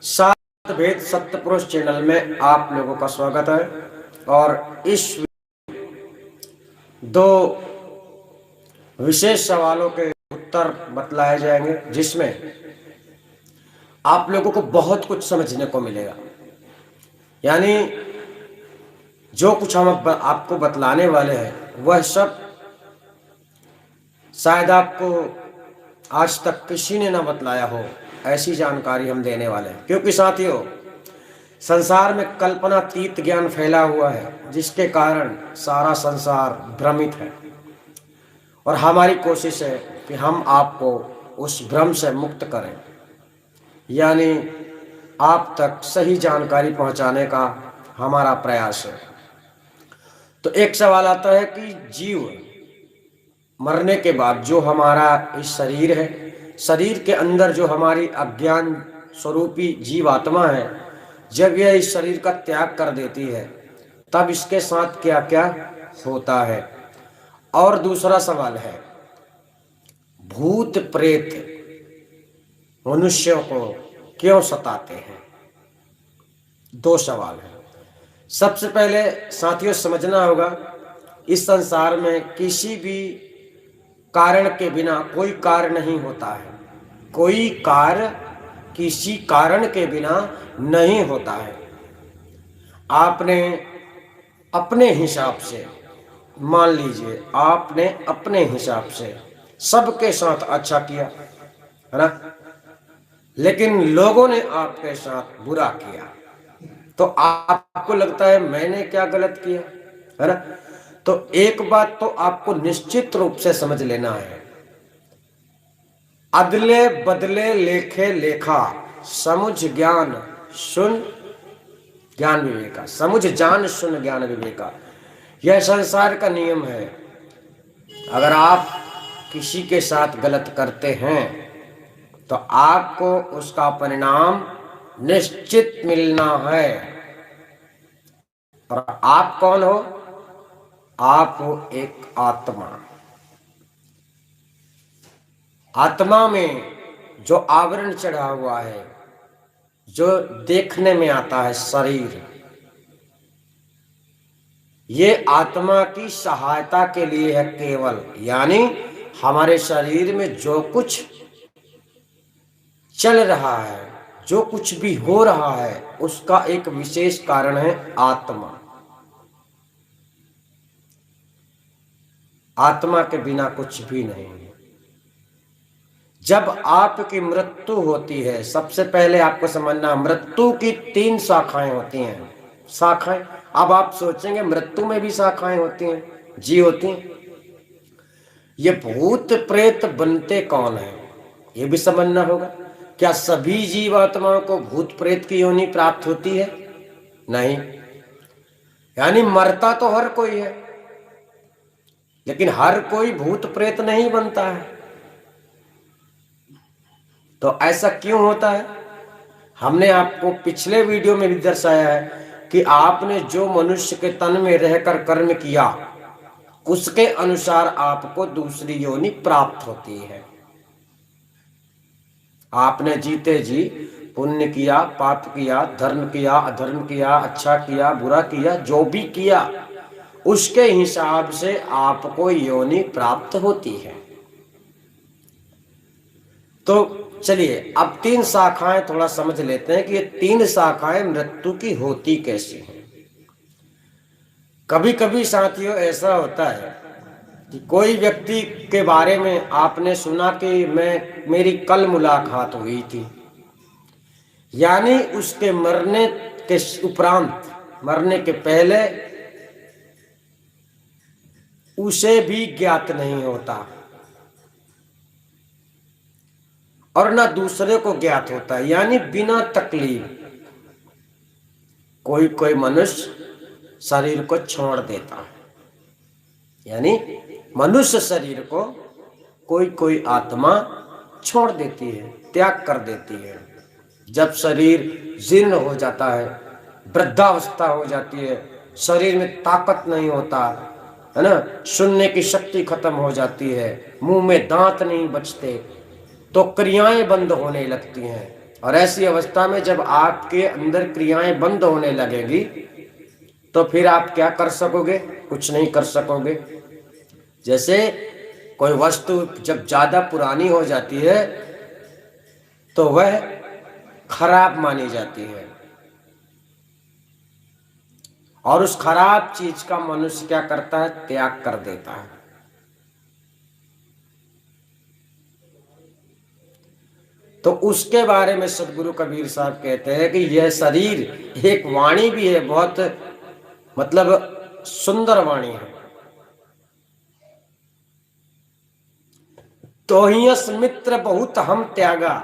सात भेद सत्य पुरुष चैनल में आप लोगों का स्वागत है। और इस दो विशेष सवालों के उत्तर बतलाए जाएंगे, जिसमें आप लोगों को बहुत कुछ समझने को मिलेगा। यानी जो कुछ हम आपको बतलाने वाले हैं वह सब शायद आपको आज तक किसी ने ना बतलाया हो, ऐसी जानकारी हम देने वाले हैं। क्योंकि साथियों, संसार में कल्पनातीत ज्ञान फैला हुआ है, जिसके कारण सारा संसार भ्रमित है। और हमारी कोशिश है कि हम आपको उस भ्रम से मुक्त करें, यानी आप तक सही जानकारी पहुंचाने का हमारा प्रयास है। तो एक सवाल आता है कि जीव मरने के बाद जो हमारा इस शरीर है, शरीर के अंदर जो हमारी अज्ञान स्वरूपी जीव आत्मा है, जब यह इस शरीर का त्याग कर देती है तब इसके साथ क्या क्या होता है। और दूसरा सवाल है, भूत प्रेत मनुष्यों को क्यों सताते हैं। दो सवाल है। सबसे पहले साथियों समझना होगा, इस संसार में किसी भी कारण के बिना कोई कार्य नहीं होता है। कोई कार्य किसी कारण के बिना नहीं होता है। आपने अपने हिसाब से, मान लीजिए आपने अपने हिसाब से सबके साथ अच्छा किया है ना, लेकिन लोगों ने आपके साथ बुरा किया, तो आपको लगता है मैंने क्या गलत किया, है ना। तो एक बात तो आपको निश्चित रूप से समझ लेना है, अदले बदले लेखे लेखा, समुझ ज्ञान सुन ज्ञान विवेका, समुझ जान सुन ज्ञान विवेका। यह संसार का नियम है। अगर आप किसी के साथ गलत करते हैं तो आपको उसका परिणाम निश्चित मिलना है। और आप कौन हो? आप हो एक आत्मा। आत्मा में जो आवरण चढ़ा हुआ है, जो देखने में आता है शरीर, ये आत्मा की सहायता के लिए है केवल। यानी हमारे शरीर में जो कुछ चल रहा है, जो कुछ भी हो रहा है, उसका एक विशेष कारण है आत्मा। आत्मा के बिना कुछ भी नहीं है। जब आपकी मृत्यु होती है, सबसे पहले आपको समझना, मृत्यु की 3 शाखाएं होती हैं। शाखाएं, अब आप सोचेंगे मृत्यु में भी शाखाएं होती हैं? जी होती हैं। ये भूत प्रेत बनते कौन है, ये भी समझना होगा। क्या सभी जीवात्माओं को भूत प्रेत की योनि प्राप्त होती है? नहीं। यानी मरता तो हर कोई है, लेकिन हर कोई भूत प्रेत नहीं बनता है। तो ऐसा क्यों होता है? हमने आपको पिछले वीडियो में भी दर्शाया है कि आपने जो मनुष्य के तन में रहकर कर्म किया, उसके अनुसार आपको दूसरी योनि प्राप्त होती है। आपने जीते जी पुण्य किया, पाप किया, धर्म किया, अधर्म किया, अच्छा किया, बुरा किया, जो भी किया, उसके हिसाब से आपको योनि प्राप्त होती है। तो चलिए अब 3 शाखाएं थोड़ा समझ लेते हैं कि ये 3 शाखाएं मृत्यु की होती कैसी हैं। कभी कभी साथियों ऐसा होता है कि कोई व्यक्ति के बारे में आपने सुना कि मेरी कल मुलाकात हुई थी, यानी उसके मरने के उपरांत, मरने के पहले उसे भी ज्ञात नहीं होता और ना दूसरे को ज्ञात होता है। यानी बिना तकलीफ कोई कोई मनुष्य शरीर को छोड़ देता है। यानी मनुष्य शरीर को कोई कोई आत्मा छोड़ देती है, त्याग कर देती है। जब शरीर जीर्ण हो जाता है, वृद्धावस्था हो जाती है, शरीर में ताकत नहीं होता है ना, सुनने की शक्ति खत्म हो जाती है, मुंह में दांत नहीं बचते, तो क्रियाएं बंद होने लगती हैं, और ऐसी अवस्था में जब आपके अंदर क्रियाएं बंद होने लगेगी तो फिर आप क्या कर सकोगे? कुछ नहीं कर सकोगे। जैसे कोई वस्तु जब ज्यादा पुरानी हो जाती है तो वह खराब मानी जाती है, और उस खराब चीज का मनुष्य क्या करता है? त्याग कर देता है। तो उसके बारे में सदगुरु कबीर साहब कहते हैं कि यह शरीर एक वाणी भी है, बहुत मतलब सुंदर वाणी है। तोहियस मित्र बहुत हम त्यागा,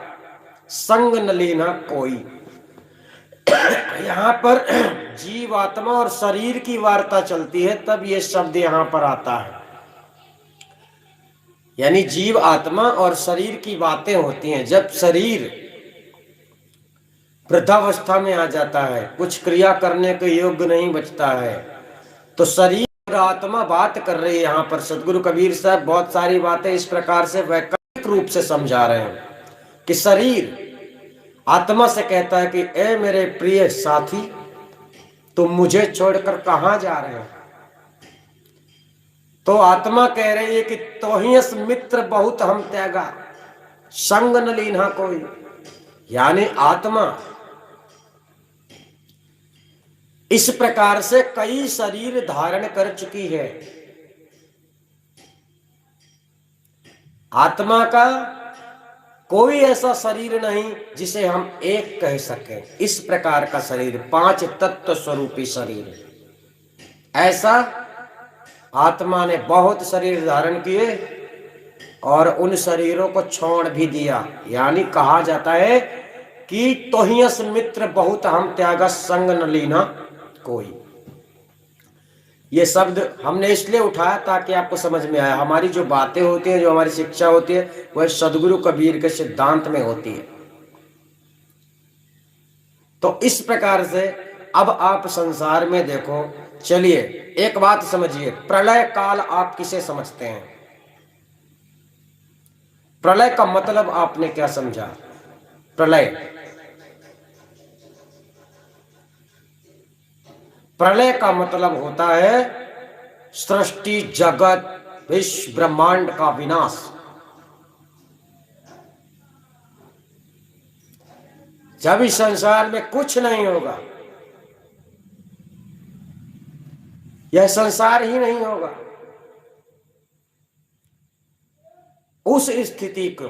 संग न लेना कोई। यहाँ पर जीवात्मा और शरीर की वार्ता चलती है, तब ये शब्द यहाँ पर आता है। यानी जीव आत्मा और शरीर की बातें होती हैं। जब शरीर वृद्धावस्था में आ जाता है, कुछ क्रिया करने के योग्य नहीं बचता है, तो शरीर और आत्मा बात कर रही है। यहाँ पर सदगुरु कबीर साहब बहुत सारी बातें इस प्रकार से वैकल्पिक रूप से समझा रहे हैं कि शरीर आत्मा से कहता है कि ए मेरे प्रिय साथी, तुम मुझे छोड़कर कहां जा रहे हो? तो आत्मा कह रही है कि तोहियस मित्र बहुत हम त्यागा, संग न लीन्हा कोई। यानी आत्मा इस प्रकार से कई शरीर धारण कर चुकी है। आत्मा का कोई ऐसा शरीर नहीं जिसे हम एक कह सकें। इस प्रकार का शरीर, पांच तत्व स्वरूपी शरीर, ऐसा आत्मा ने बहुत शरीर धारण किए और उन शरीरों को छोड़ भी दिया। यानी कहा जाता है कि तोहियस मित्र बहुत हम त्यागा, संग न लीना कोई। ये शब्द हमने इसलिए उठाया ताकि आपको समझ में आया। हमारी जो बातें होती हैं, जो हमारी शिक्षा होती है, वह सदगुरु कबीर के सिद्धांत में होती है। तो इस प्रकार से अब आप संसार में देखो। चलिए एक बात समझिए, प्रलय काल आप किसे समझते हैं? प्रलय का मतलब आपने क्या समझा? प्रलय का मतलब होता है सृष्टि, जगत, विश्व ब्रह्मांड का विनाश। जब इस संसार में कुछ नहीं होगा, यह संसार ही नहीं होगा, उस स्थिति को,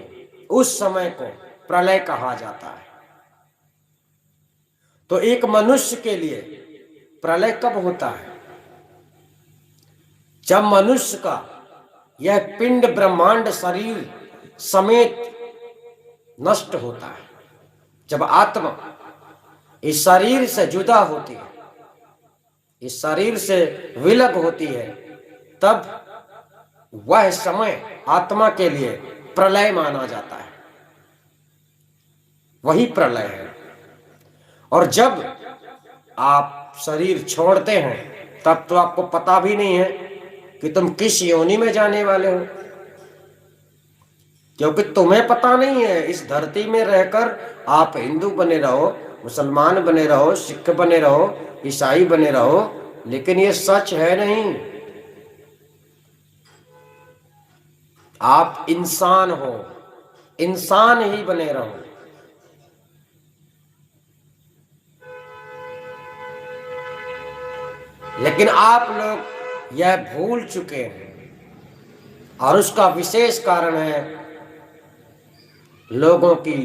उस समय को प्रलय कहा जाता है। तो एक मनुष्य के लिए प्रलय कब होता है? जब मनुष्य का यह पिंड ब्रह्मांड शरीर समेत नष्ट होता है, जब आत्मा इस शरीर से जुदा होती है, इस शरीर से विलग होती है, तब वह समय आत्मा के लिए प्रलय माना जाता है। वही प्रलय है। और जब आप शरीर छोड़ते हैं तब तो आपको पता भी नहीं है कि तुम किस योनि में जाने वाले हो, क्योंकि तुम्हें पता नहीं है। इस धरती में रहकर आप हिंदू बने रहो, मुसलमान बने रहो, सिख बने रहो, ईसाई बने रहो, लेकिन ये सच है नहीं। आप इंसान हो, इंसान ही बने रहो। लेकिन आप लोग यह भूल चुके हैं, और उसका विशेष कारण है लोगों की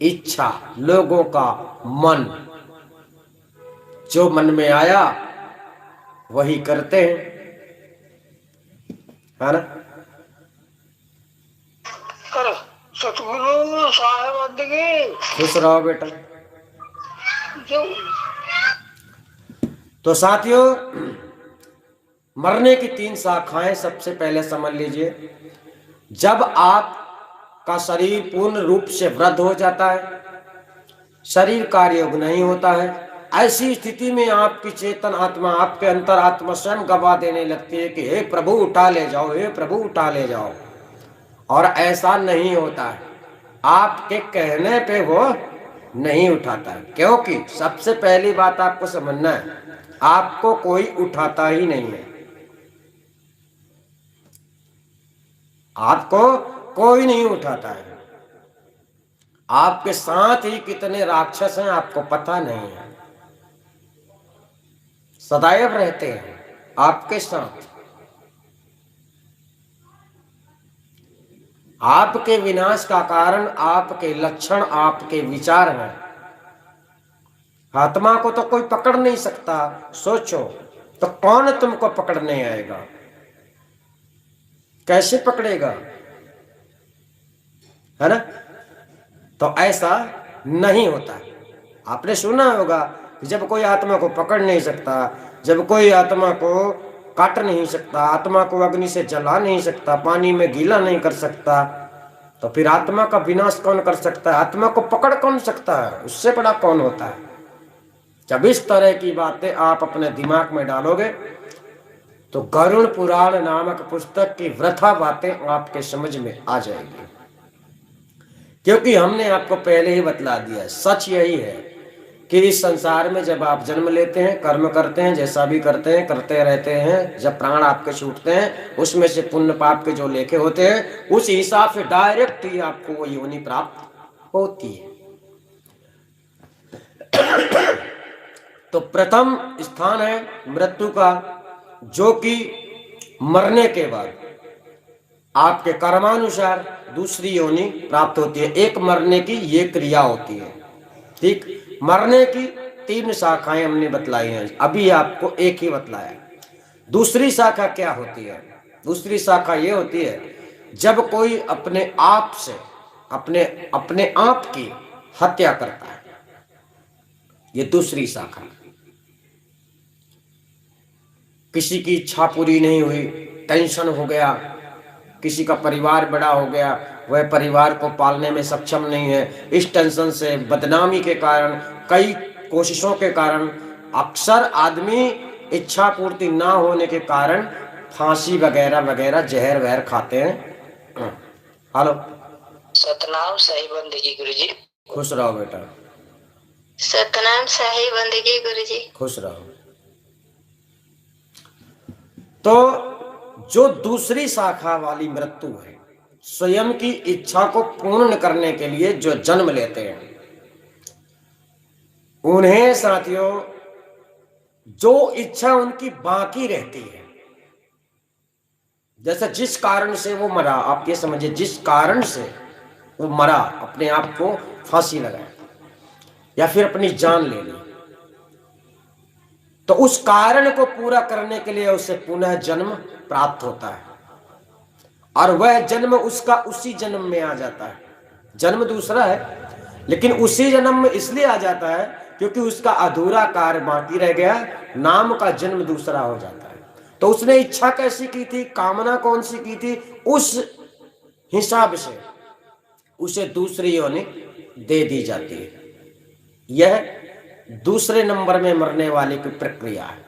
इच्छा, लोगों का मन। जो मन में आया वही करते हैं, है ना? सतगुरु साहेब खुश रहो बेटा। तो साथियों, मरने की तीन शाखाएं सबसे पहले समझ लीजिए। जब आपका शरीर पूर्ण रूप से वृद्ध हो जाता है, शरीर कार्य योग्य नहीं होता है, ऐसी स्थिति में आपकी चेतन आत्मा, आपके अंतर आत्मा स्वयं गवाह देने लगती है कि हे प्रभु उठा ले जाओ, हे प्रभु उठा ले जाओ। और ऐसा नहीं होता है। आपके कहने पे वो नहीं उठाता है। क्योंकि सबसे पहली बात आपको समझना है, आपको कोई उठाता ही नहीं है। आपको कोई नहीं उठाता है। आपके साथ ही कितने राक्षस हैं आपको पता नहीं है, सदैव रहते हैं आपके साथ। आपके विनाश का कारण आपके लक्षण, आपके विचार हैं। आत्मा को तो कोई पकड़ नहीं सकता। सोचो तो कौन तुमको पकड़ने आएगा? कैसे पकड़ेगा? है ना? तो ऐसा नहीं होता। आपने सुना होगा कि जब कोई आत्मा को पकड़ नहीं सकता, जब कोई आत्मा को काट नहीं सकता, आत्मा को अग्नि से जला नहीं सकता, पानी में गीला नहीं कर सकता, तो फिर आत्मा का विनाश कौन कर सकता है? आत्मा को पकड़ कौन सकता है? उससे बड़ा कौन होता है? जब इस तरह की बातें आप अपने दिमाग में डालोगे तो गरुड़ पुराण नामक पुस्तक की वृथा बातें आपके समझ में आ जाएगी। क्योंकि हमने आपको पहले ही बतला दिया, सच यही है कि इस संसार में जब आप जन्म लेते हैं, कर्म करते हैं, जैसा भी करते हैं, करते रहते हैं, जब प्राण आपके छूटते हैं, उसमें से पुण्य पाप के जो लेखे होते हैं, उस हिसाब से डायरेक्ट ही आपको वो योनि प्राप्त होती है। तो प्रथम स्थान है मृत्यु का, जो कि मरने के बाद आपके कर्मानुसार दूसरी योनि प्राप्त होती है। एक मरने की ये क्रिया होती है, ठीक। मरने की 3 शाखाएं हमने बतलाई हैं, अभी आपको एक ही बतलाया। दूसरी शाखा क्या होती है? दूसरी शाखा ये होती है जब कोई अपने आप से अपने आप की हत्या करता है, ये दूसरी शाखा। किसी की इच्छा पूरी नहीं हुई, टेंशन हो गया, किसी का परिवार बड़ा हो गया, वह परिवार को पालने में सक्षम नहीं है, इस टेंशन से, बदनामी के कारण, कई कोशिशों के कारण अक्सर आदमी इच्छा पूर्ति ना होने के कारण फांसी वगैरह वगैरह जहर वहर खाते हैं। हेलो, सतनाम सही बंदगी गुरुजी। खुश रहो बेटा, सतनाम सही बंदगी गुरुजी। खुश रहो। तो जो दूसरी शाखा वाली मृत्यु है, स्वयं की इच्छा को पूर्ण करने के लिए जो जन्म लेते हैं, उन्हें साथियों जो इच्छा उनकी बाकी रहती है, जैसे जिस कारण से वो मरा, आप ये समझिए, जिस कारण से वो मरा, अपने आप को फांसी लगाया या फिर अपनी जान ले ली, तो उस कारण को पूरा करने के लिए उसे पुनः जन्म प्राप्त होता है, और वह जन्म उसका उसी जन्म में आ जाता है। जन्म दूसरा है, लेकिन उसी जन्म में इसलिए आ जाता है क्योंकि उसका अधूरा कार्य बाकी रह गया, नाम का जन्म दूसरा हो जाता है। तो उसने इच्छा कैसी की थी, कामना कौन सी की थी, उस हिसाब से उसे दूसरी योनि दे दी जाती है। यह दूसरे नंबर में मरने वाले की प्रक्रिया है।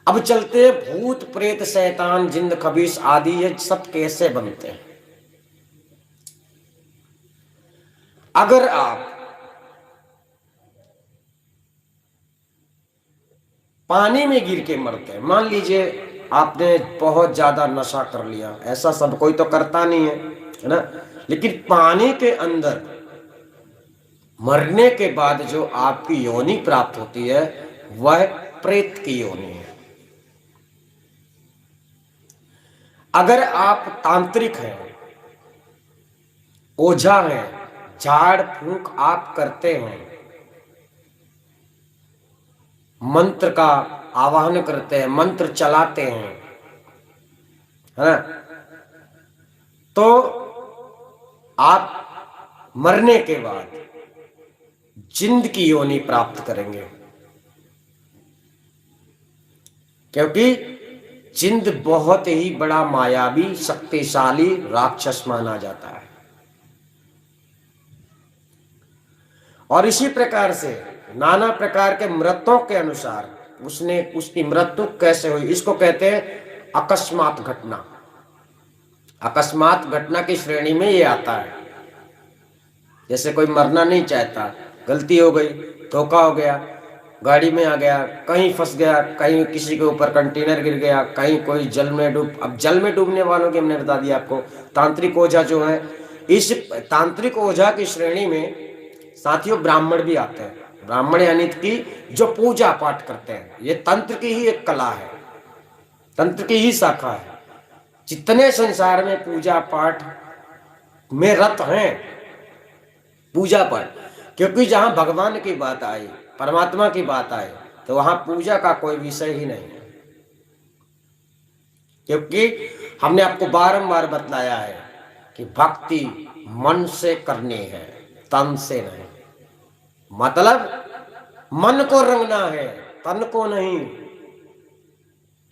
अब चलते भूत प्रेत शैतान जिन्न खबीस आदि ये सब कैसे बनते हैं। अगर आप पानी में गिर के मरते हैं, मान लीजिए आपने बहुत ज्यादा नशा कर लिया, ऐसा सब कोई तो करता नहीं है ना, लेकिन पानी के अंदर मरने के बाद जो आपकी योनि प्राप्त होती है वह प्रेत की योनि है। अगर आप तांत्रिक हैं, ओझा हैं, झाड़ फूंक आप करते हैं, मंत्र का आवाहन करते हैं, मंत्र चलाते हैं, है ना, तो आप मरने के बाद जिंद की योनि प्राप्त करेंगे, क्योंकि जिंद बहुत ही बड़ा मायावी शक्तिशाली राक्षस माना जाता है। और इसी प्रकार से नाना प्रकार के मृतों के अनुसार उसकी मृत्यु कैसे हुई, इसको कहते हैं अकस्मात घटना। अकस्मात घटना की श्रेणी में ये आता है। जैसे कोई मरना नहीं चाहता, गलती हो गई, धोखा हो गया, गाड़ी में आ गया, कहीं फंस गया, कहीं किसी के ऊपर कंटेनर गिर गया, कहीं कोई जल में डूब। अब जल में डूबने वालों की हमने बता दिया आपको, तांत्रिक ओझा जो है, इस तांत्रिक ओझा की श्रेणी में साथियों ब्राह्मण भी आते हैं। ब्राह्मण यानी कि जो पूजा पाठ करते हैं, ये तंत्र की ही एक कला है, तंत्र की ही शाखा है। जितने संसार में पूजा पाठ में रत हैं, पूजा पाठ, क्योंकि जहां भगवान की बात आई, परमात्मा की बात आई, तो वहां पूजा का कोई विषय ही नहीं है। क्योंकि हमने आपको बारंबार बतलाया है कि भक्ति मन से करनी है, तन से नहीं। मतलब मन को रंगना है, तन को नहीं।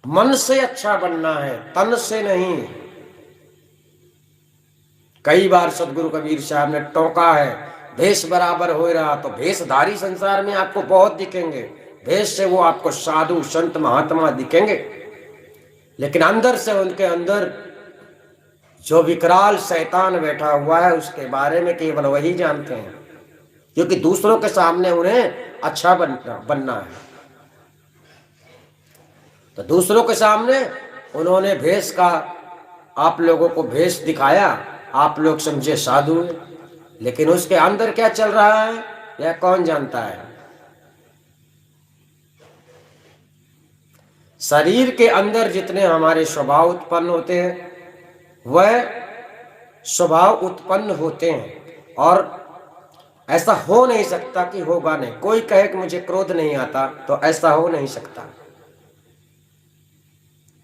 मन से अच्छा बनना है, तन से नहीं। कई बार सदगुरु कबीर साहब ने टोका है, भेष बराबर हो रहा, तो भेषधारी संसार में आपको बहुत दिखेंगे, भेष से वो आपको साधु संत महात्मा दिखेंगे, लेकिन अंदर से उनके अंदर जो विकराल शैतान बैठा हुआ है उसके बारे में केवल वही जानते हैं, क्योंकि दूसरों के सामने उन्हें अच्छा बनना है। तो दूसरों के सामने उन्होंने भेष का, आप लोगों को भेष दिखाया, आप लोग समझे साधु है, लेकिन उसके अंदर क्या चल रहा है यह कौन जानता है। शरीर के अंदर जितने हमारे स्वभाव उत्पन्न होते हैं वह स्वभाव उत्पन्न होते हैं, और ऐसा हो नहीं सकता कि होगा नहीं। कोई कहे कि मुझे क्रोध नहीं आता, तो ऐसा हो नहीं सकता।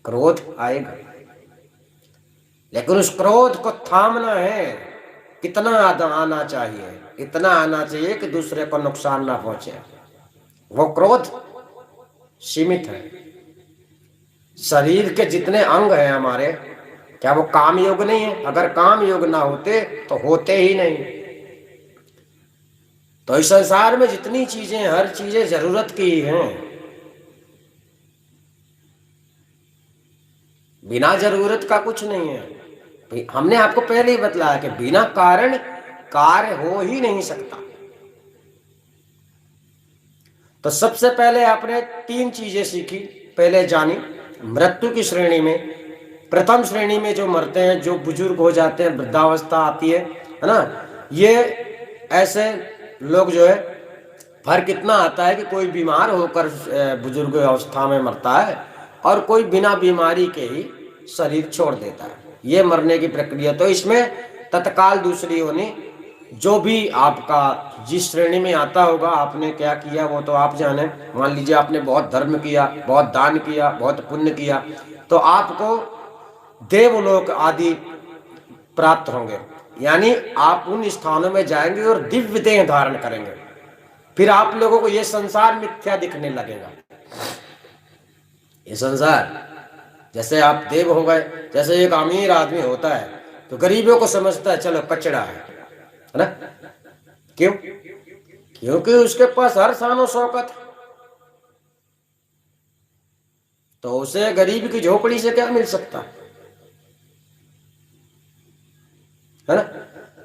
क्रोध आएगा, लेकिन उस क्रोध को थामना है। कितना आना चाहिए? इतना आना चाहिए कि दूसरे को नुकसान ना पहुंचे। वो क्रोध सीमित है। शरीर के जितने अंग हैं हमारे, क्या वो काम योग नहीं है? अगर काम योग ना होते तो होते ही नहीं। तो इस संसार में जितनी चीजें, हर चीजें जरूरत की ही हैं। बिना जरूरत का कुछ नहीं है। हमने आपको पहले ही बतलाया कि बिना कारण कार्य हो ही नहीं सकता। तो सबसे पहले आपने 3 चीजें सीखी, पहले जानी। मृत्यु की श्रेणी में प्रथम श्रेणी में जो मरते हैं, जो बुजुर्ग हो जाते हैं, वृद्धावस्था आती है ना, ये ऐसे लोग जो है, फर्क इतना आता है कि कोई बीमार होकर बुजुर्ग अवस्था में मरता है और कोई बिना बीमारी के ही शरीर छोड़ देता है। ये मरने की प्रक्रिया। तो इसमें तत्काल दूसरी होनी, जो भी आपका जिस श्रेणी में आता होगा, आपने क्या किया वो तो आप जाने। मान लीजिए आपने बहुत धर्म किया, बहुत दान किया, बहुत पुण्य किया, तो आपको देवलोक आदि प्राप्त होंगे, यानी आप उन स्थानों में जाएंगे और दिव्य देह धारण करेंगे। फिर आप लोगों को ये संसार मिथ्या दिखने लगेगा। ये संसार, जैसे आप देव हो गए, जैसे एक अमीर आदमी होता है तो गरीबों को समझता है चलो कचड़ा है ना। क्यों? क्योंकि उसके पास हर शानो शौकत है। तो उसे गरीब की झोपड़ी से क्या मिल सकता है ना।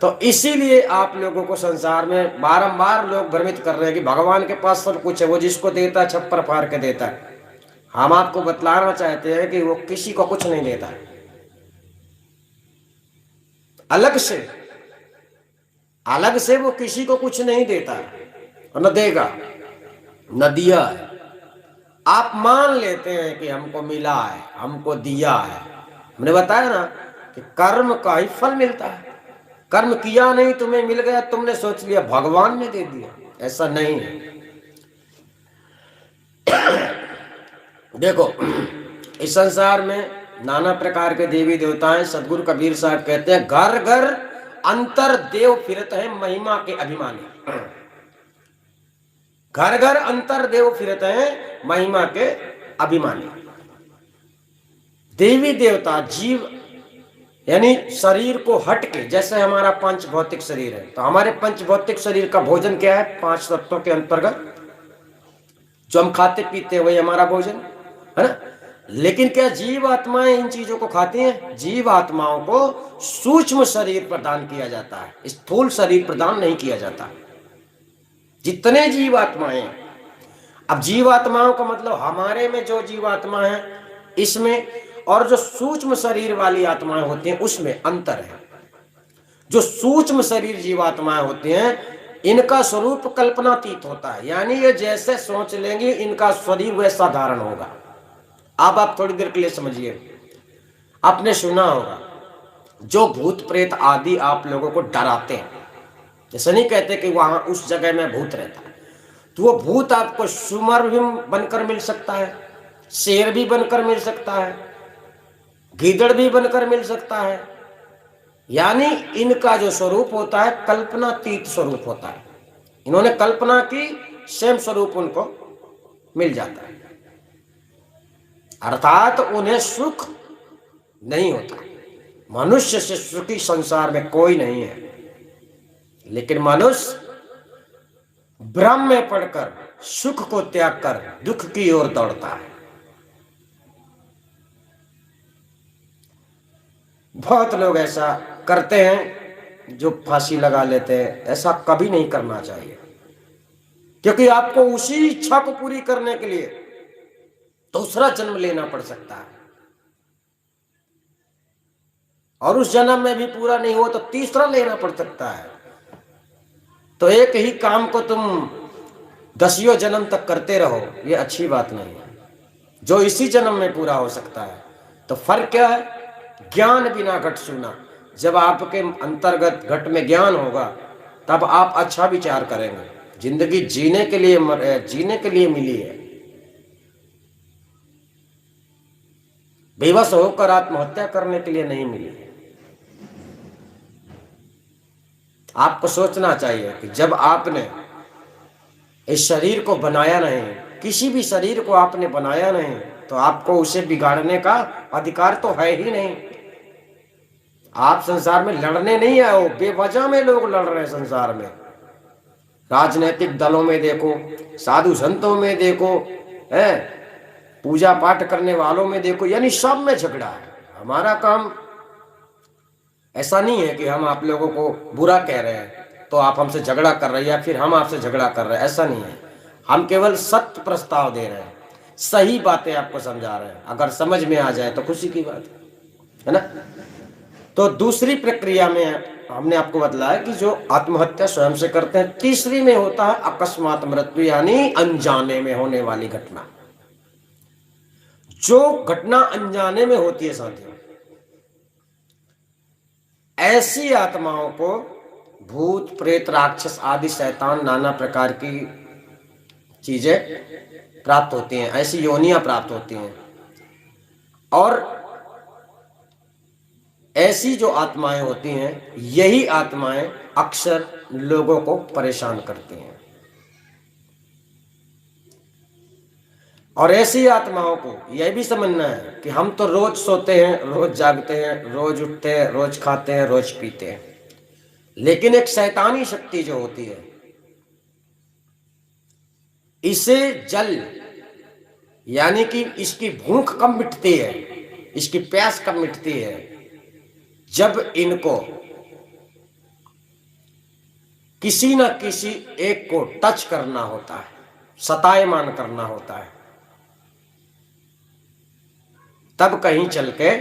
तो इसीलिए आप लोगों को संसार में बारंबार लोग भ्रमित कर रहे हैं कि भगवान के पास सब कुछ है, वो जिसको देता है छप्पर फाड़ के देता है। हम आपको बतलाना चाहते हैं कि वो किसी को कुछ नहीं देता है। अलग से वो किसी को कुछ नहीं देता है और न देगा, न दिया है। आप मान लेते हैं कि हमको मिला है, हमको दिया है। हमने बताया ना कि कर्म का ही फल मिलता है। कर्म किया नहीं, तुम्हें मिल गया, तुमने सोच लिया भगवान ने दे दिया। ऐसा नहीं है। देखो, इस संसार में नाना प्रकार के देवी देवता हैं। सदगुरु कबीर साहब कहते हैं, घर घर अंतर देव फिरत है महिमा के अभिमानी। घर घर अंतर देव फिरत है महिमा के अभिमानी। देवी देवता जीव यानी शरीर को हट के, जैसे हमारा पंच भौतिक शरीर है, तो हमारे पंच भौतिक शरीर का भोजन क्या है? 5 तत्वों के अंतर्गत जो हम खाते पीते हैं वही हमारा भोजन है ना। लेकिन क्या जीव आत्माएं इन चीजों को खाती हैं? जीव आत्माओं को सूक्ष्म शरीर प्रदान किया जाता है, स्थूल शरीर प्रदान नहीं किया जाता। जितने जीवात्माएं हैं। अब जीवात्माओं का मतलब हमारे में जो जीवात्मा है इसमें, और जो सूक्ष्म शरीर वाली आत्माएं होती हैं उसमें अंतर है। जो सूक्ष्म शरीर जीवात्माएं होती हैं इनका स्वरूप कल्पनातीत होता है, यानी ये जैसे सोच लेंगे इनका शरीर वैसा धारण होगा। अब आप थोड़ी देर के लिए समझिए। आपने सुना होगा जो भूत प्रेत आदि आप लोगों को डराते हैं, जैसे नहीं कहते कि वहां उस जगह में भूत रहता है, तो वो भूत आपको सुमर भी बनकर मिल सकता है, शेर भी बनकर मिल सकता है, गीदड़ भी बनकर मिल सकता है। यानी इनका जो स्वरूप होता है कल्पनातीत स्वरूप होता है। इन्होंने कल्पना की, सेम स्वरूप उनको मिल जाता है, अर्थात उन्हें सुख नहीं होता। मनुष्य से सुखी संसार में कोई नहीं है, लेकिन मनुष्य भ्रम में पड़कर सुख को त्याग कर दुख की ओर दौड़ता है। बहुत लोग ऐसा करते हैं जो फांसी लगा लेते हैं। ऐसा कभी नहीं करना चाहिए, क्योंकि आपको उसी इच्छा को पूरी करने के लिए दूसरा जन्म लेना पड़ सकता है, और उस जन्म में भी पूरा नहीं हो तो तीसरा लेना पड़ सकता है। तो एक ही काम को तुम 10 जन्म तक करते रहो, ये अच्छी बात नहीं है। जो इसी जन्म में पूरा हो सकता है, तो फर्क क्या है? ज्ञान बिना घट सुना। जब आपके अंतर्गत घट में ज्ञान होगा तब आप अच्छा विचार करेंगे। जिंदगी जीने के लिए मिली है, बेबस होकर आत्महत्या करने के लिए नहीं मिली है। आपको सोचना चाहिए कि जब आपने इस शरीर को बनाया नहीं, किसी भी शरीर को आपने बनाया नहीं, तो आपको उसे बिगाड़ने का अधिकार तो है ही नहीं। आप संसार में लड़ने नहीं आए हो, बेवजह में लोग लड़ रहे हैं संसार में। राजनीतिक दलों में देखो, साधु संतों में देखो, है पूजा पाठ करने वालों में देखो, यानी सब में झगड़ा है। हमारा काम ऐसा नहीं है कि हम आप लोगों को बुरा कह रहे हैं तो आप हमसे झगड़ा कर रहे हैं, या फिर हम आपसे झगड़ा कर रहे हैं, ऐसा नहीं है। हम केवल सत्य प्रस्ताव दे रहे हैं, सही बातें आपको समझा रहे हैं। अगर समझ में आ जाए तो खुशी की बात है ना। तो दूसरी प्रक्रिया में हमने आपको बतलाया कि जो आत्महत्या स्वयं से करते हैं। तीसरी में होता है अकस्मात मृत्यु, यानी अनजाने में होने वाली घटना। जो घटना अनजाने में होती है साथियों, ऐसी आत्माओं को भूत प्रेत राक्षस आदि शैतान नाना प्रकार की चीजें प्राप्त होती हैं, ऐसी योनियां प्राप्त होती हैं। और ऐसी जो आत्माएं होती हैं, यही आत्माएं अक्सर लोगों को परेशान करती हैं। और ऐसी आत्माओं को यह भी समझना है कि हम तो रोज सोते हैं, रोज जागते हैं, रोज उठते हैं, रोज खाते हैं, रोज पीते हैं, लेकिन एक शैतानी शक्ति जो होती है, इसे जल यानी कि इसकी भूख कब मिटती है, इसकी प्यास कब मिटती है, जब इनको किसी न किसी एक को टच करना होता है, सतायमान करना होता है, तब कहीं चल के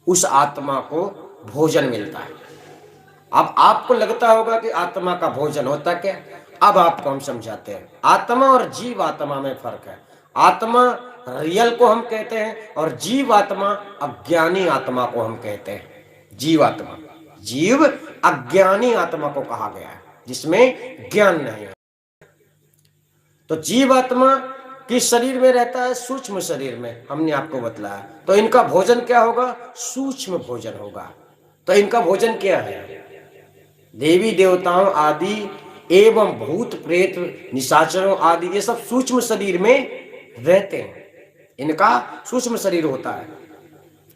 उस आत्मा को भोजन मिलता है। अब आपको लगता होगा कि आत्मा का भोजन होता क्या? अब आपको हम समझाते हैं। आत्मा और जीव आत्मा में फर्क है। आत्मा रियल को हम कहते हैं, और जीव आत्मा अज्ञानी आत्मा को हम कहते हैं। जीव आत्मा, जीव अज्ञानी आत्मा को कहा गया है, जिसमें ज्ञान नहीं है। तो जीव आत्मा किस शरीर में रहता है? सूक्ष्म शरीर में, हमने आपको बतलाया। तो इनका भोजन क्या होगा? सूक्ष्म भोजन होगा। तो इनका भोजन क्या है? देवी देवताओं आदि एवं भूत प्रेत निशाचरों आदि, ये सब सूक्ष्म शरीर में रहते हैं, इनका सूक्ष्म शरीर होता है।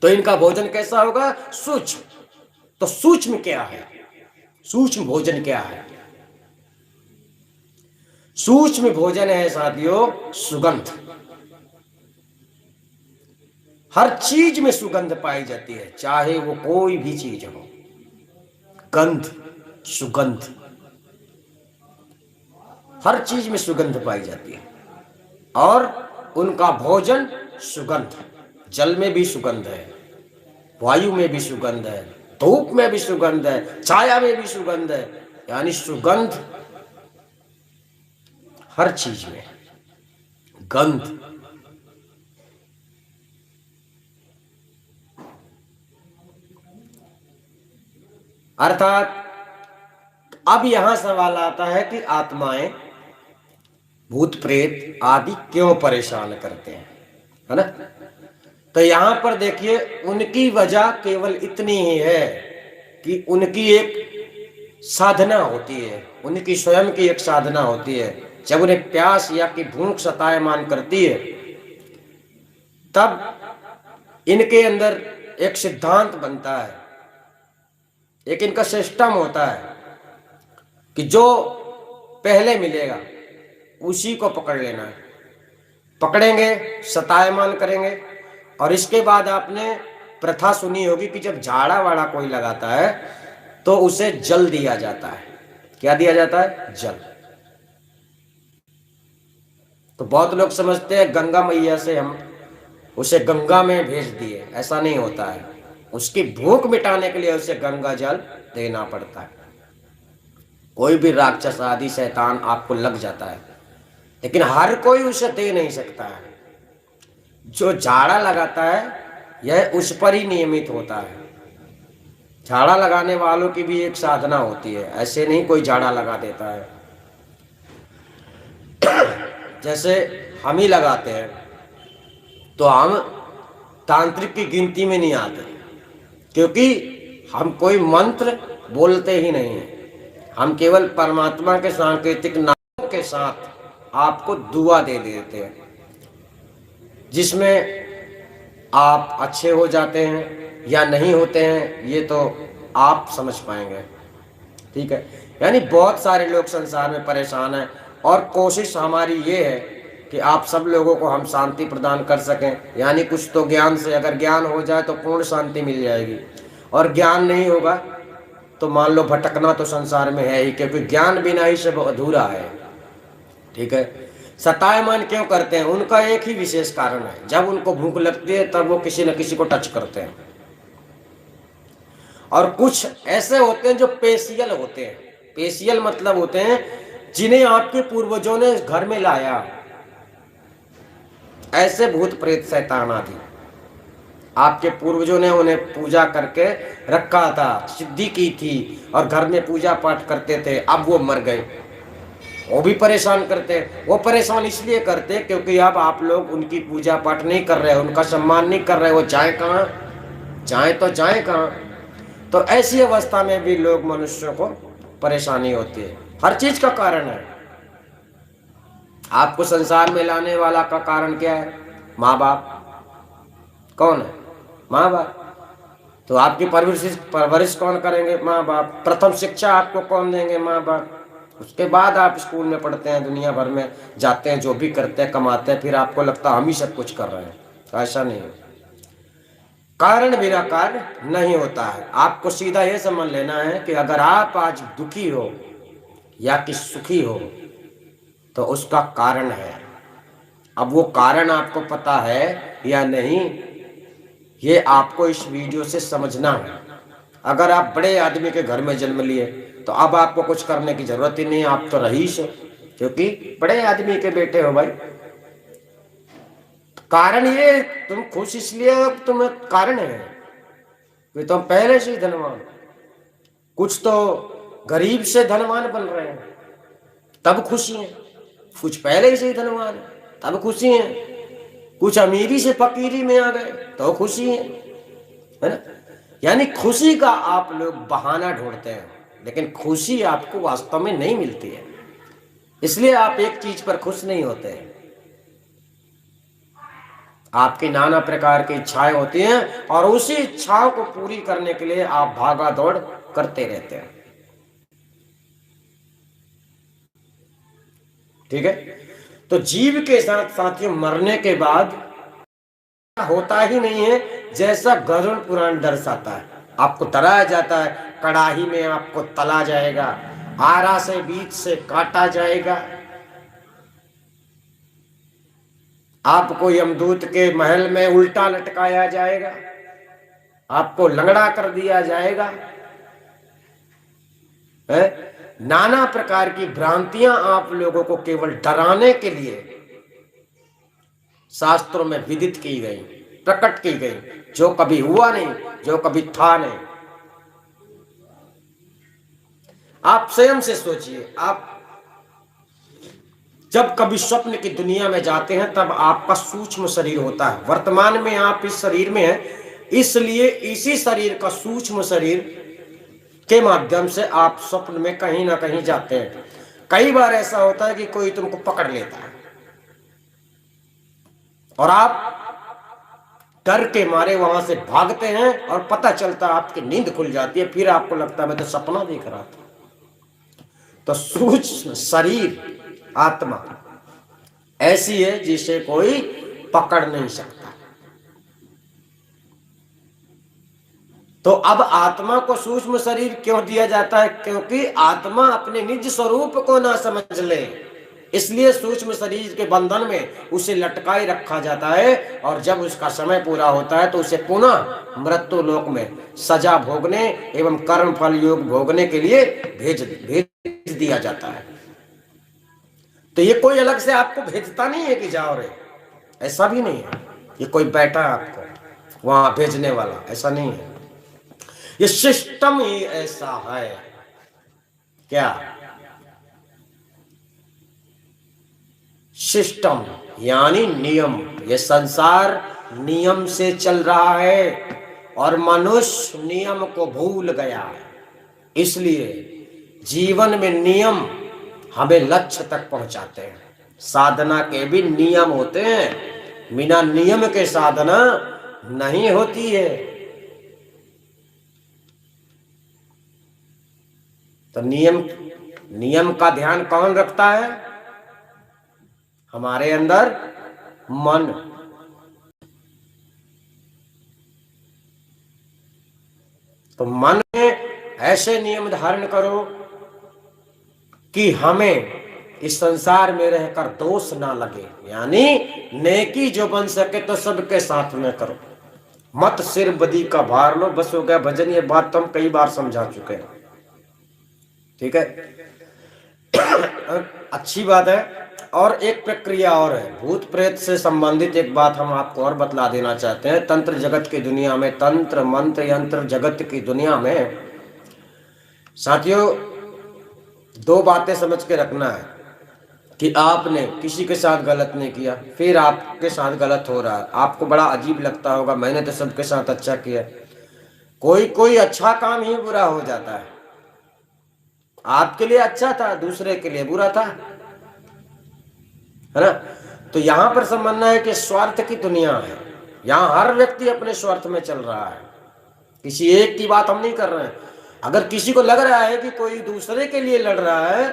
तो इनका भोजन कैसा होगा? सूक्ष्म। तो सूक्ष्म क्या है? सूक्ष्म भोजन क्या है? सूक्ष्म भोजन है साथियों सुगंध। हर चीज में सुगंध पाई जाती है, चाहे वो कोई भी चीज हो। गंध, सुगंध, हर चीज में सुगंध पाई जाती है। और उनका भोजन सुगंध, जल में भी सुगंध है, वायु में भी सुगंध है, धूप में भी सुगंध है, छाया में भी सुगंध है, यानी सुगंध हर चीज में, गंध। अर्थात अब यहां सवाल आता है कि आत्माएं, भूत प्रेत आदि क्यों परेशान करते हैं, है ना। तो यहां पर देखिए, उनकी वजह केवल इतनी ही है कि उनकी एक साधना होती है, उनकी स्वयं की एक साधना होती है। जब उन्हें प्यास या कि भूख सतायमान करती है, तब इनके अंदर एक सिद्धांत बनता है, एक इनका सिस्टम होता है कि जो पहले मिलेगा उसी को पकड़ लेना है। पकड़ेंगे, सतायमान करेंगे। और इसके बाद आपने प्रथा सुनी होगी कि जब झाड़ा वाड़ा कोई लगाता है तो उसे जल दिया जाता है। क्या दिया जाता है? जल। तो बहुत लोग समझते हैं गंगा मैया से हम उसे गंगा में भेज दिए, ऐसा नहीं होता है। उसकी भूख मिटाने के लिए उसे गंगा जल देना पड़ता है। कोई भी राक्षस आदि शैतान आपको लग जाता है, लेकिन हर कोई उसे दे नहीं सकता है। जो झाड़ा लगाता है यह उस पर ही नियमित होता है। झाड़ा लगाने वालों की भी एक साधना होती है, ऐसे नहीं कोई झाड़ा लगा देता है। जैसे हम ही लगाते हैं तो हम तांत्रिक की गिनती में नहीं आते, क्योंकि हम कोई मंत्र बोलते ही नहीं है। हम केवल परमात्मा के सांकेतिक नामों के साथ आपको दुआ दे देते हैं, जिसमें आप अच्छे हो जाते हैं या नहीं होते हैं ये तो आप समझ पाएंगे। ठीक है, यानी बहुत सारे लोग संसार में परेशान हैं और कोशिश हमारी ये है कि आप सब लोगों को हम शांति प्रदान कर सकें। यानी कुछ तो ज्ञान से, अगर ज्ञान हो जाए तो पूर्ण शांति मिल जाएगी, और ज्ञान नहीं होगा तो मान लो भटकना तो संसार में है ही, क्योंकि ज्ञान बिना ही सब अधूरा है। ठीक है, सतायमान क्यों करते हैं? उनका एक ही विशेष कारण है, जब उनको भूख लगती है तब वो किसी न किसी को टच करते हैं। और कुछ ऐसे होते हैं जो पेशियल होते हैं। पेशियल मतलब होते हैं जिन्हें आपके पूर्वजों ने घर में लाया, ऐसे भूत प्रेत शैतान आदि आपके पूर्वजों ने उन्हें पूजा करके रखा था, सिद्धि की थी और घर में पूजा पाठ करते थे। अब वो मर गए, वो भी परेशान करते। वो परेशान इसलिए करते क्योंकि अब आप लोग उनकी पूजा पाठ नहीं कर रहे, उनका सम्मान नहीं कर रहे। वो जाए कहाँ? जाए तो जाए कहाँ? तो ऐसी अवस्था में भी लोग, मनुष्यों को परेशानी होती है। हर चीज का कारण है। आपको संसार में लाने वाला का कारण क्या है? माँ बाप। कौन है? माँ बाप। तो आपकी परवरिश कौन करेंगे? माँ बाप। प्रथम शिक्षा आपको कौन देंगे? माँ बाप। उसके बाद आप स्कूल में पढ़ते हैं, दुनिया भर में जाते हैं, जो भी करते हैं, कमाते हैं, फिर आपको लगता है हम ही सब कुछ कर रहे हैं। तो ऐसा नहीं है। कारण बिना कार्य नहीं होता है। आपको सीधा ये समझ लेना है कि अगर आप आज दुखी हो या कि सुखी हो तो उसका कारण है। अब वो कारण आपको पता है या नहीं, ये आपको इस वीडियो से समझना है। अगर आप बड़े आदमी के घर में जन्म लिए तो अब आपको कुछ करने की जरूरत ही नहीं, आप तो रईस हो, क्योंकि बड़े आदमी के बेटे हो भाई। कारण ये, तुम खुश इसलिए हो, तुम्हें कारण है कि तुम पहले से ही धनवान। कुछ तो गरीब से धनवान बन रहे हैं तब खुशी है, कुछ पहले से ही धनवान है तब खुशी है, कुछ अमीरी से फकीरी में आ गए तो खुशी है ना। यानी खुशी का आप लोग बहाना ढूंढते हैं, लेकिन खुशी आपको वास्तव में नहीं मिलती है। इसलिए आप एक चीज पर खुश नहीं होते हैं। आपकी नाना प्रकार की इच्छाएं होती हैं और उसी इच्छाओं को पूरी करने के लिए आप भागा दौड़ करते रहते हैं। ठीक है, तो जीव के साथ साथियों मरने के बाद होता ही नहीं है जैसा गरुड़ पुराण दर्शाता है। आपको डराया जाता है, कड़ाही में आपको तला जाएगा, आरा से बीच से काटा जाएगा, आपको यमदूत के महल में उल्टा लटकाया जाएगा, आपको लंगड़ा कर दिया जाएगा, है? नाना प्रकार की भ्रांतियां आप लोगों को केवल डराने के लिए शास्त्रों में विदित की गई, प्रकट की गई, जो कभी हुआ नहीं, जो कभी था नहीं। आप स्वयं से सोचिए, आप जब कभी स्वप्न की दुनिया में जाते हैं तब आपका सूक्ष्म शरीर होता है। वर्तमान में आप इस शरीर में हैं, इसलिए इसी शरीर का सूक्ष्म शरीर के माध्यम से आप स्वप्न में कहीं ना कहीं जाते हैं। कई बार ऐसा होता है कि कोई तुमको पकड़ लेता है और आप डर के मारे वहां से भागते हैं और पता चलता है आपकी नींद खुल जाती है, फिर आपको लगता है मैं तो सपना देख रहा था। तो सूक्ष्म शरीर आत्मा ऐसी है जिसे कोई पकड़ नहीं सकता। तो अब आत्मा को सूक्ष्म शरीर क्यों दिया जाता है? क्योंकि आत्मा अपने निज स्वरूप को ना समझ ले, इसलिए सूक्ष्म शरीर के बंधन में उसे लटकाए रखा जाता है और जब उसका समय पूरा होता है तो उसे पुनः मृत्यु लोक में सजा भोगने एवं कर्म फल योग भोगने के लिए भेज दिया जाता है। तो ये कोई अलग से आपको भेजता नहीं है कि जाओ रे, ऐसा भी नहीं है। ये कोई बैठा है आपको वहां भेजने वाला, ऐसा नहीं है। ये सिस्टम ही ऐसा है। क्या सिस्टम? यानी नियम। ये संसार नियम से चल रहा है और मनुष्य नियम को भूल गया है। इसलिए जीवन में नियम हमें लक्ष्य तक पहुंचाते हैं। साधना के भी नियम होते हैं, बिना नियम के साधना नहीं होती है। तो नियम का ध्यान कौन रखता है? हमारे अंदर मन। तो मन में ऐसे नियम धारण करो कि हमें इस संसार में रहकर दोष ना लगे, यानी नेकी जो बन सके तो सबके साथ में करो, मत सिर बदी का भार लो, बस हो गया भजन। ये बात तो हम कई बार समझा चुके हैं, ठीक है। अच्छी बात है। और एक प्रक्रिया और है, भूत प्रेत से संबंधित एक बात हम आपको और बतला देना चाहते हैं। तंत्र जगत की दुनिया में, तंत्र मंत्र यंत्र जगत की दुनिया में साथियों दो बातें समझ के रखना है कि आपने किसी के साथ गलत नहीं किया, फिर आपके साथ गलत हो रहा है। आपको बड़ा अजीब लगता होगा, मैंने तो सबके साथ अच्छा किया। कोई अच्छा काम ही बुरा हो जाता है। आपके लिए अच्छा था, दूसरे के लिए बुरा था, है ना। तो यहां पर समझना है कि स्वार्थ की दुनिया है। यहां हर व्यक्ति अपने स्वार्थ में चल रहा है, किसी एक की बात हम नहीं कर रहे हैं। अगर किसी को लग रहा है कि कोई दूसरे के लिए लड़ रहा है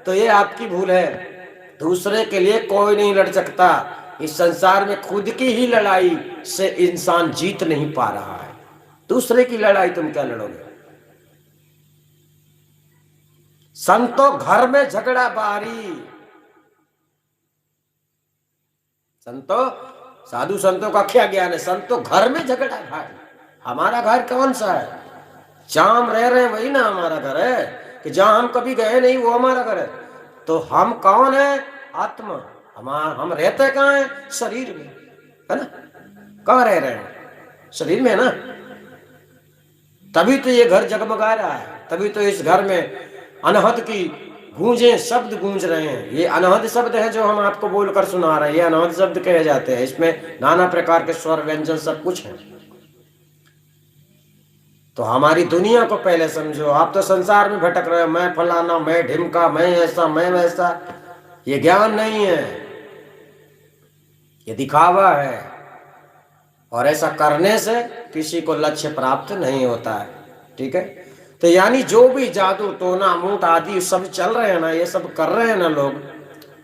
तो ये आपकी भूल है। दूसरे के लिए कोई नहीं लड़ सकता। इस संसार में खुद की ही लड़ाई से इंसान जीत नहीं पा रहा है। दूसरे की लड़ाई तुम क्या लड़ोगे? संतो घर में झगड़ा बारी। संतो साधु संतों का क्या ज्ञान है? संतो घर में झगड़ा भाई। हमारा घर कौन सा है? जहां हम रह रहे हैं वही ना हमारा घर है, कि जहां हम कभी गए नहीं वो हमारा घर है। तो हम कौन है? आत्मा। हम रहते कहाँ हैं? शरीर में, है ना। कहाँ रह रहे हैं? शरीर में, है ना। तभी तो ये घर जगमगा रहा है, तभी तो इस घर में अनहद की गूंजे शब्द गूंज रहे हैं। ये अनहद शब्द है जो हम आपको बोलकर सुना रहे हैं, ये अनहद शब्द कहे जाते हैं। इसमें नाना प्रकार के स्वर व्यंजन सब कुछ है। तो हमारी दुनिया को पहले समझो। आप तो संसार में भटक रहे हो, मैं फलाना, मैं ढिमका, मैं ऐसा, मैं वैसा। ये ज्ञान नहीं है, ये दिखावा है। और ऐसा करने से किसी को लक्ष्य प्राप्त नहीं होता है, ठीक है। तो यानी जो भी जादू टोना मूठ आदि सब चल रहे हैं ना, ये सब कर रहे हैं ना लोग,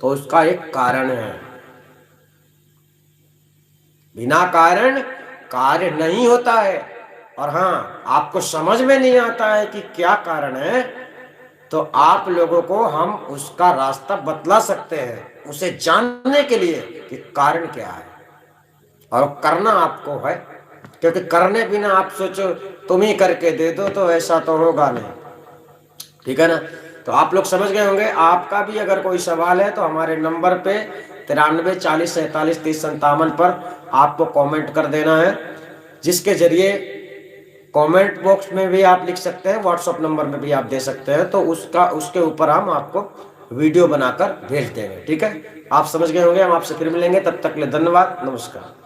तो उसका एक कारण है। बिना कारण कार्य नहीं होता है। और हाँ, आपको समझ में नहीं आता है कि क्या कारण है, तो आप लोगों को हम उसका रास्ता बतला सकते हैं, उसे जानने के लिए कि कारण क्या है, और करना आपको है। क्योंकि करने बिना आप सोचो तुम ही करके दे दो तो ऐसा तो होगा नहीं, ठीक है ना। तो आप लोग समझ गए होंगे। आपका भी अगर कोई सवाल है तो हमारे नंबर पे 93 40 47 30 57 पर आपको कमेंट कर देना है, जिसके जरिए कमेंट बॉक्स में भी आप लिख सकते हैं, व्हाट्सएप नंबर में भी आप दे सकते हैं, तो उसके ऊपर हम आपको वीडियो बनाकर भेज देंगे, ठीक है। आप समझ गए होंगे। हम आपसे फिर मिलेंगे, तब तक के लिए धन्यवाद, नमस्कार।